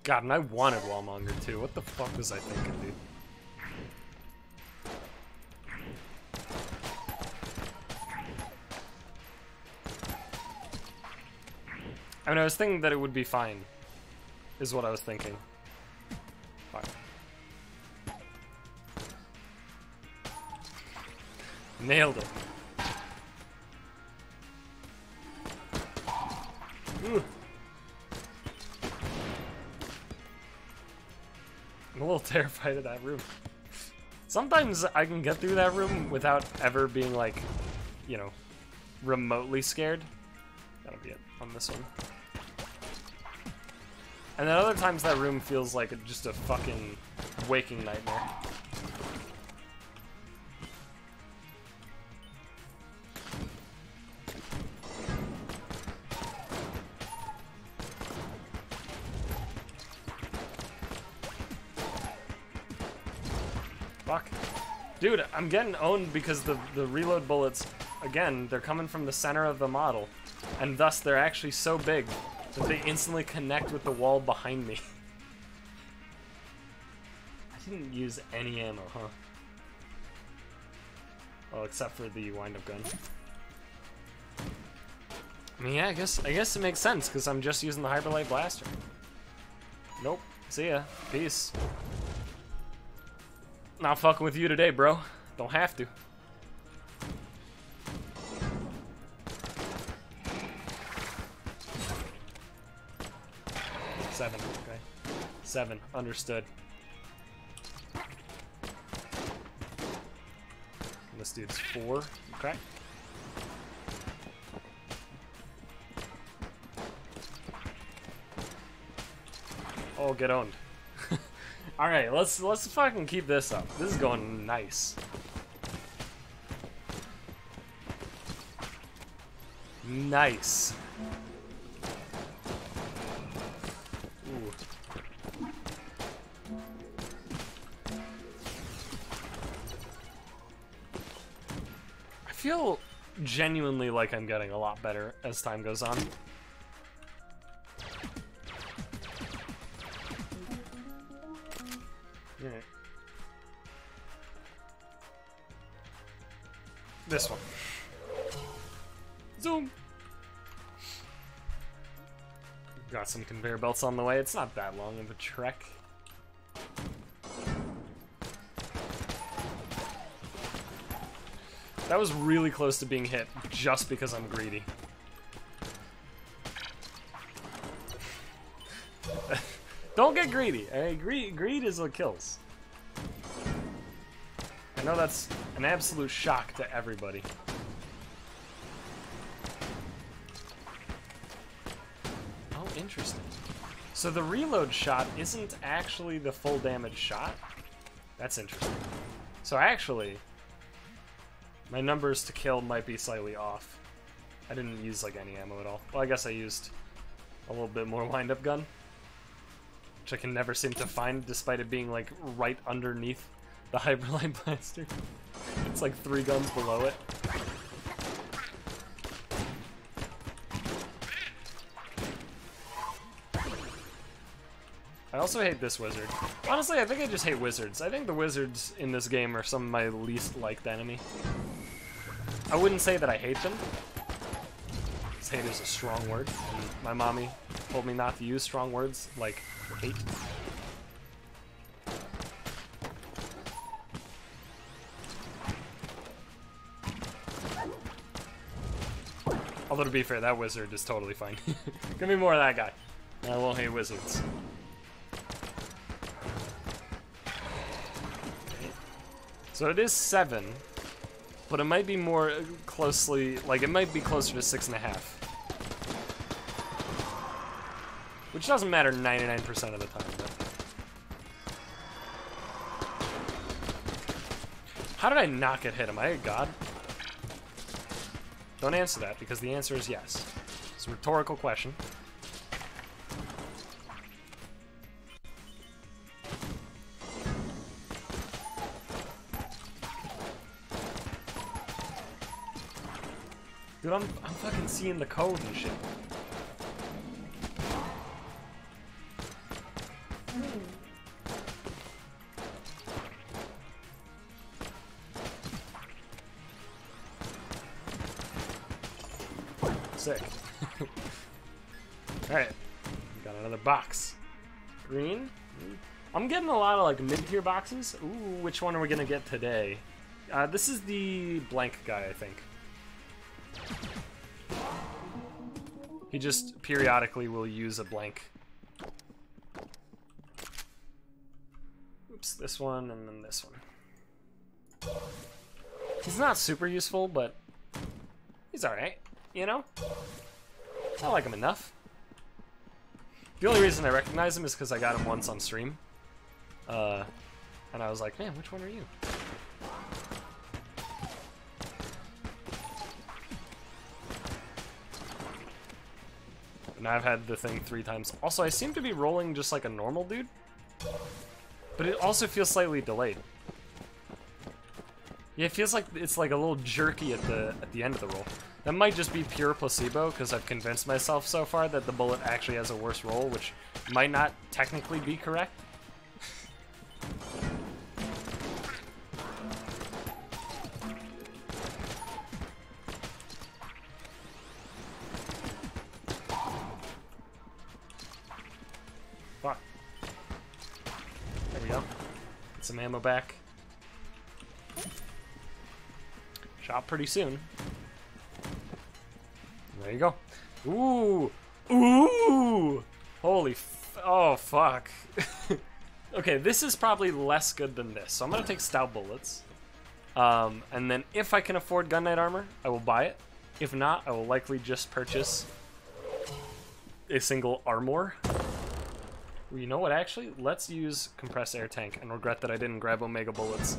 God, and I wanted Wallmonger too. What the fuck was I thinking, dude? I mean, I was thinking that it would be fine, is what I was thinking. Fine. Nailed it. Ooh. I'm a little terrified of that room. Sometimes I can get through that room without ever being, like, you know, remotely scared. That'll be it on this one. And then other times that room feels like just a fucking waking nightmare. Fuck. Dude, I'm getting owned because the reload bullets, again, they're coming from the center of the model. And thus they're actually so big that they instantly connect with the wall behind me. I didn't use any ammo, huh? Well, except for the wind-up gun. I mean, yeah, I guess it makes sense, because I'm just using the Hyperlight Blaster. Nope. See ya. Peace. Not fucking with you today, bro. Don't have to. Seven, okay. 7, understood. And this dude's 4, okay. Oh, get owned. Alright, let's fucking keep this up. This is going nice. Nice. Ooh. I feel genuinely like I'm getting a lot better as time goes on. Alright. This one. Zoom! Got some conveyor belts on the way. It's not that long of a trek. That was really close to being hit just because I'm greedy. Don't get greedy. Greed is what kills. I know that's an absolute shock to everybody. Oh, interesting. So the reload shot isn't actually the full damage shot? That's interesting. So actually, my numbers to kill might be slightly off. I didn't use like any ammo at all. Well, I guess I used a little bit more wind-up gun, which I can never seem to find despite it being like right underneath the Hyperlight Blaster. It's like 3 guns below it. I also hate this wizard. Honestly, I think I just hate wizards. I think the wizards in this game are some of my least liked enemy. I wouldn't say that I hate them, hate is a strong word, and my mommy told me not to use strong words like hate. Although to be fair, that wizard is totally fine. Give me more of that guy. I won't hate wizards. So it is 7, but it might be more closely, like it might be closer to 6.5. Which doesn't matter 99% of the time, but. How did I not get hit? Am I a god? Don't answer that, because the answer is yes. It's a rhetorical question. Dude, I'm fucking seeing the code and shit. Sick. Alright. Got another box. Green. I'm getting a lot of like mid-tier boxes. Ooh, which one are we gonna get today? This is the blank guy, I think. He just periodically will use a blank. Oops, this one and then this one. He's not super useful, but he's alright, you know? I like him enough. The only reason I recognize him is because I got him once on stream. And I was like, man, which one are you? Now I've had the thing 3 times. Also, I seem to be rolling just like a normal dude, but it also feels slightly delayed. Yeah, it feels like it's like a little jerky at the end of the roll. That might just be pure placebo, because I've convinced myself so far that the bullet actually has a worse roll, which might not technically be correct. Fuck. There we go. Get some ammo back. Shop pretty soon. There you go. Ooh! Ooh! Holy oh, fuck. Okay, this is probably less good than this, so I'm gonna take stout bullets. And then if I can afford Gun Knight armor, I will buy it. If not, I will likely just purchase a single armor. You know what, actually? Let's use compressed air tank and regret that I didn't grab Omega bullets.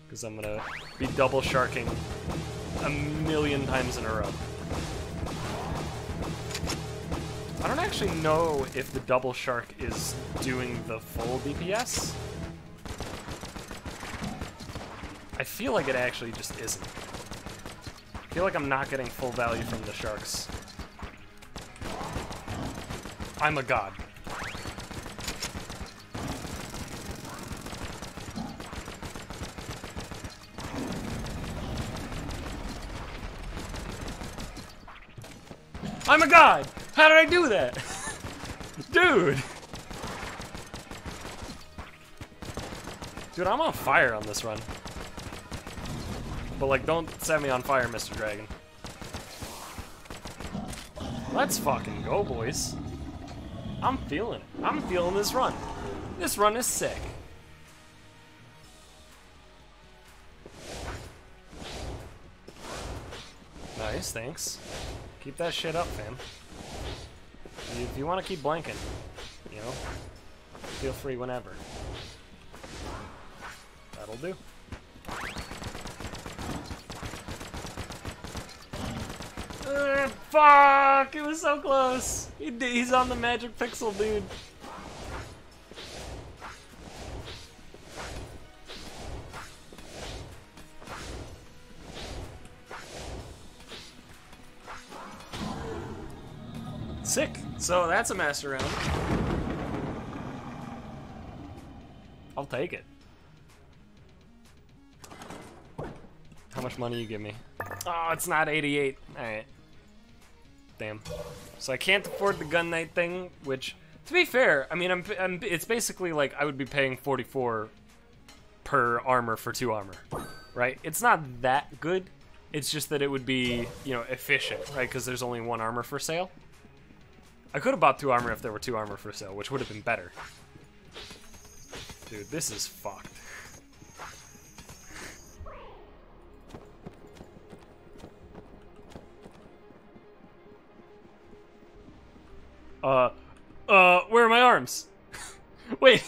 Because I'm gonna be double sharking a million times in a row. I don't actually know if the double shark is doing the full DPS. I feel like it actually just isn't. I feel like I'm not getting full value from the sharks. I'm a god. I'm a god! How did I do that? Dude! Dude, I'm on fire on this run. But, like, don't set me on fire, Mr. Dragon. Let's fucking go, boys. I'm feeling it. I'm feeling this run. This run is sick. Nice, thanks. Keep that shit up, fam. If you want to keep blanking, you know, feel free whenever. That'll do. Fuck! It was so close! He's on the magic pixel, dude. Sick. So that's a master round. I'll take it. How much money you give me? Oh, it's not 88. Alright. Damn. So I can't afford the gun night thing, which, to be fair, I mean, it's basically like I would be paying 44 per armor for 2 armor, right? It's not that good. It's just that it would be, you know, efficient, right? Because there's only 1 armor for sale. I could have bought 2 armor if there were 2 armor for sale, which would have been better. Dude, this is fucked. Where are my arms? Wait,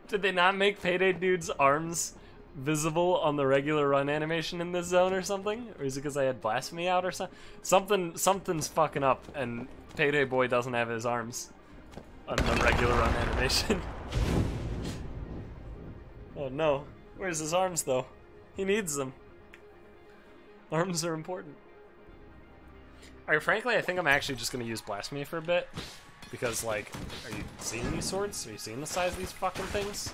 did they not make Payday Dude's arms visible on the regular run animation in this zone or something? Or is it because I had Blasphemy out or something? Something's fucking up, and Payday Boy doesn't have his arms on the regular run animation. Oh no, where's his arms though? He needs them. Arms are important. Alright, frankly, I think I'm actually just gonna use Blasphemy for a bit. Because, like, are you seeing these swords? Are you seeing the size of these fucking things?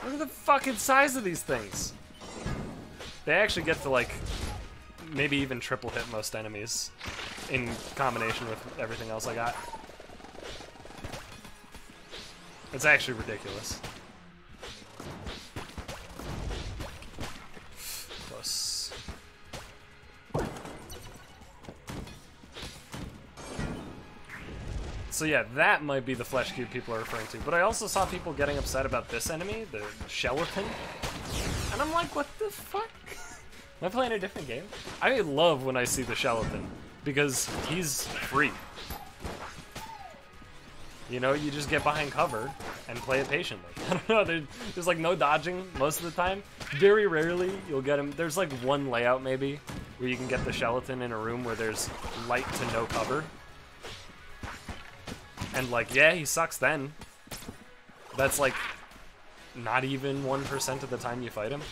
Look at the fucking size of these things. They actually get to, like, maybe even triple hit most enemies in combination with everything else I got. It's actually ridiculous. Close. So yeah, that might be the flesh cube people are referring to. But I also saw people getting upset about this enemy, the Skeleton. And I'm like, what the fuck? Am I playing a different game? I love when I see the Skeleton, because he's free. You know, you just get behind cover and play it patiently. I don't know, there's like no dodging most of the time. Very rarely you'll get him. There's like one layout maybe where you can get the Skeleton in a room where there's light to no cover. And like, yeah, he sucks then. That's like not even 1% of the time you fight him.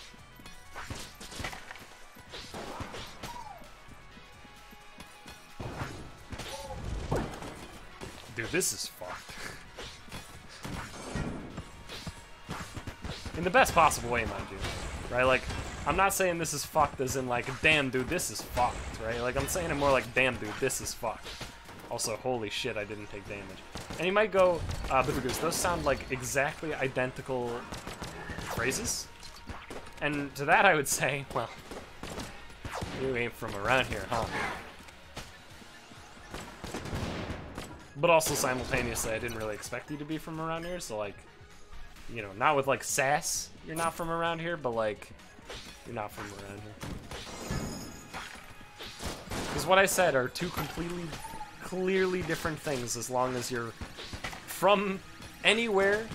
Dude, this is fucked. In the best possible way, mind you. Right? Like, I'm not saying this is fucked as in like, damn, dude, this is fucked, right? Like, I'm saying it more like, damn, dude, this is fucked. Also, holy shit, I didn't take damage. And you might go, UberGoose, those sound like exactly identical phrases. And to that I would say, well, you ain't from around here, huh? But also simultaneously, I didn't really expect you to be from around here, so like, you know, not with like sass, you're not from around here, but like, you're not from around here. Because what I said are 2 completely, clearly different things as long as you're from anywhere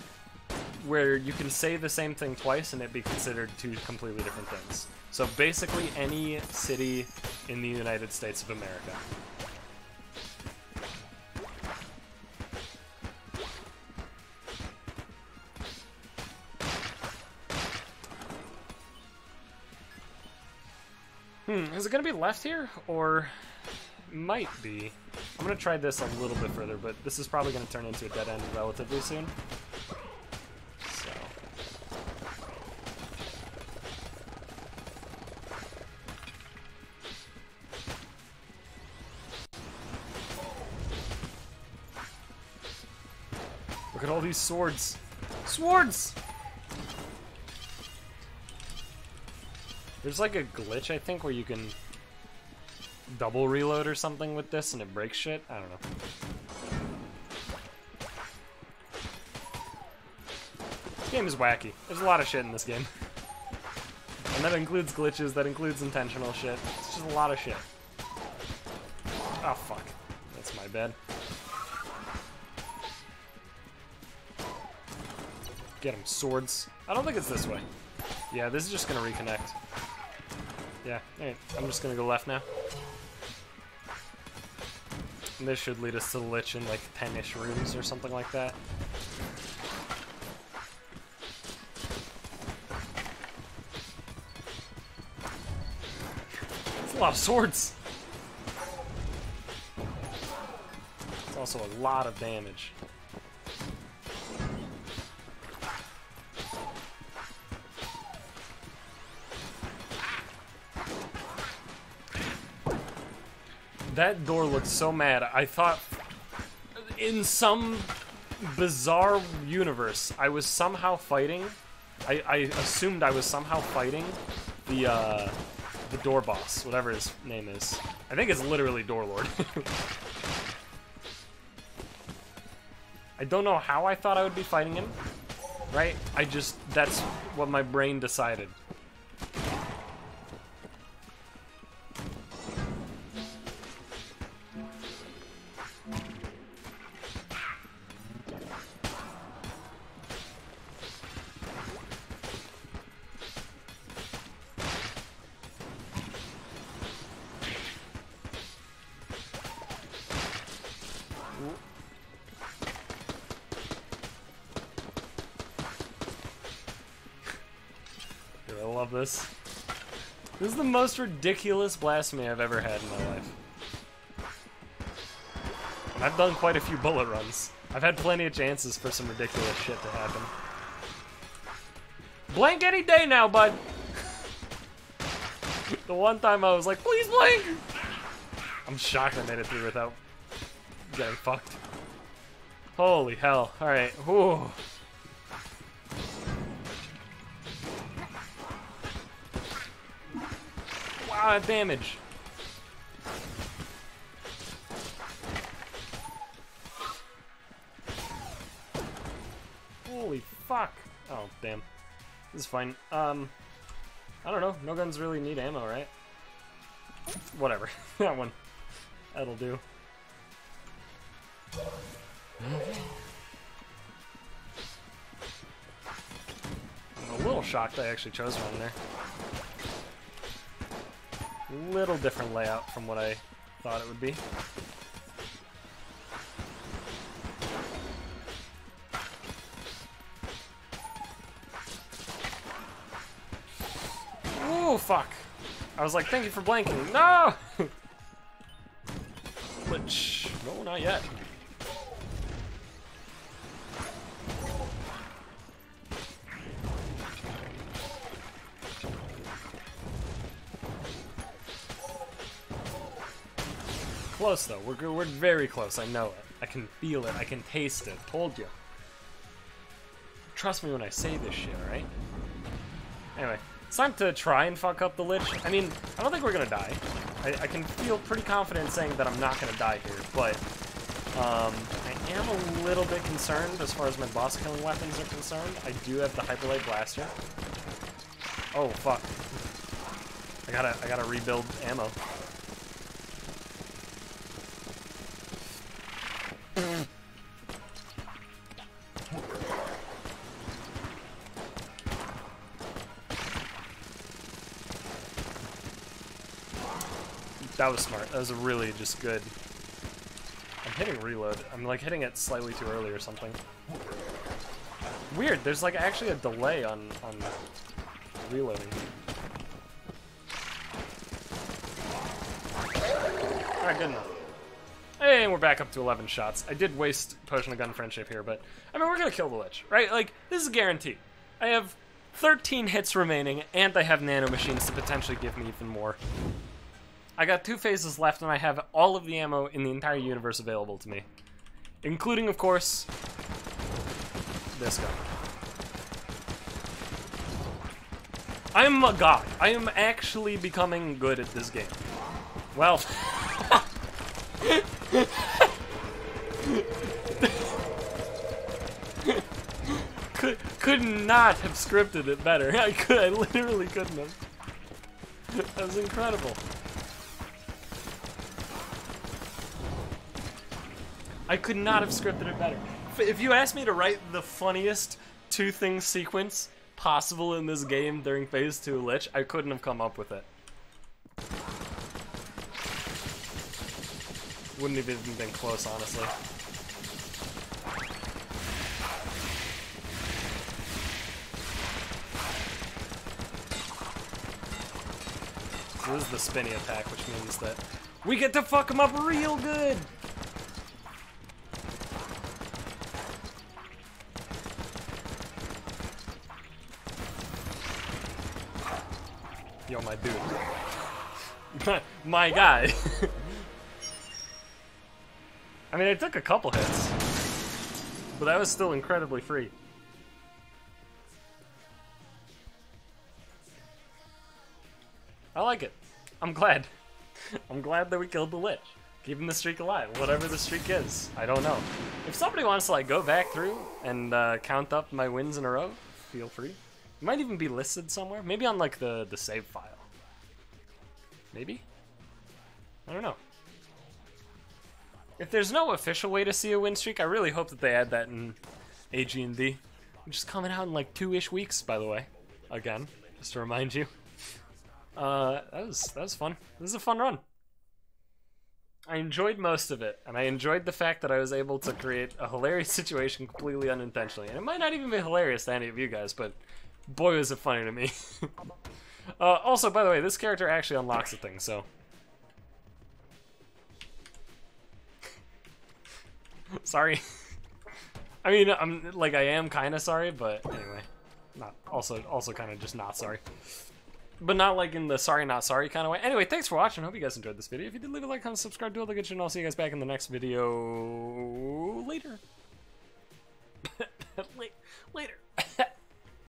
where you can say the same thing twice and it be considered 2 completely different things. So basically any city in the United States of America. Is it gonna be left here, or might be? I'm gonna try this a little bit further, but this is probably gonna turn into a dead end relatively soon. So. Look at all these swords. Swords! There's like a glitch, I think, where you can double reload or something with this and it breaks shit. I don't know. This game is wacky. There's a lot of shit in this game. And that includes glitches, that includes intentional shit. It's just a lot of shit. Oh, fuck. That's my bad. Get him, swords. I don't think it's this way. Yeah, this is just gonna reconnect. Yeah, alright, I'm just gonna go left now. And this should lead us to the Lich in like 10-ish rooms or something like that. That's a lot of swords! also a lot of damage. That door looked so mad. I thought in some bizarre universe I was somehow fighting. I assumed I was somehow fighting the door boss, whatever his name is. I think it's literally Door Lord. I don't know how I thought I would be fighting him, right? That's what my brain decided. Dude, I love this. This is the most ridiculous blasphemy I've ever had in my life. And I've done quite a few bullet runs. I've had plenty of chances for some ridiculous shit to happen. Blank any day now, bud! The one time I was like, please blank! I'm shocked I made it through without getting fucked. Holy hell. Alright. Whew. Wow, that damage. Holy fuck. Oh, damn. This is fine. I don't know. No guns really need ammo, right? Whatever. That one. That'll do. I'm a little shocked I actually chose one there. Little different layout from what I thought it would be. Ooh, fuck. I was like, thank you for blanking. No! Which, no, not yet. Close though. We're very close. I know it. I can feel it. I can taste it. Told you. Trust me when I say this shit, alright? Anyway, it's time to try and fuck up the Lich. I mean, I don't think we're gonna die. I can feel pretty confident saying that I'm not gonna die here, but I am a little bit concerned as far as my boss killing weapons are concerned. I do have the Hyperlight Blaster. Oh fuck. I gotta rebuild ammo. That was smart. That was really just good. I'm hitting reload. I'm like hitting it slightly too early or something. Weird, there's like actually a delay on reloading. Alright, good enough. Hey, and we're back up to 11 shots. I did waste Potion of Gun Friendship here, but I mean, we're gonna kill the Lich, right? Like, this is guaranteed. I have 13 hits remaining, and I have nano machines to potentially give me even more. I got 2 phases left, and I have all of the ammo in the entire universe available to me. Including, of course, this guy. I am a god. I am actually becoming good at this game. Well... could not have scripted it better. I literally couldn't have. That was incredible. I could not have scripted it better. If you asked me to write the funniest 2-thing sequence possible in this game during Phase 2 Lich, I couldn't have come up with it. Wouldn't have even been close, honestly. So this is the spinny attack, which means that we get to fuck him up real good! Yo, my dude. My guy. I mean, I took a couple hits, but that was still incredibly free. I like it. I'm glad. I'm glad that we killed the Lich. Keeping the streak alive, whatever the streak is. I don't know. If somebody wants to like go back through and count up my wins in a row, feel free. It might even be listed somewhere. Maybe on like the save file. Maybe? I don't know. If there's no official way to see a win streak, I really hope that they add that in AG&D. Which is coming out in like 2-ish weeks, by the way. Again, just to remind you. That was fun. This is a fun run. I enjoyed most of it, and I enjoyed the fact that I was able to create a hilarious situation completely unintentionally. And it might not even be hilarious to any of you guys, but boy was it funny to me. Also, by the way, this character actually unlocks a thing, so... Sorry. I mean, I am kind of sorry, but anyway. Also kind of just not sorry. But not like in the sorry not sorry kind of way. Anyway, thanks for watching. Hope you guys enjoyed this video. If you did, leave a like, comment, subscribe, do all the good shit, and I'll see you guys back in the next video later. Later.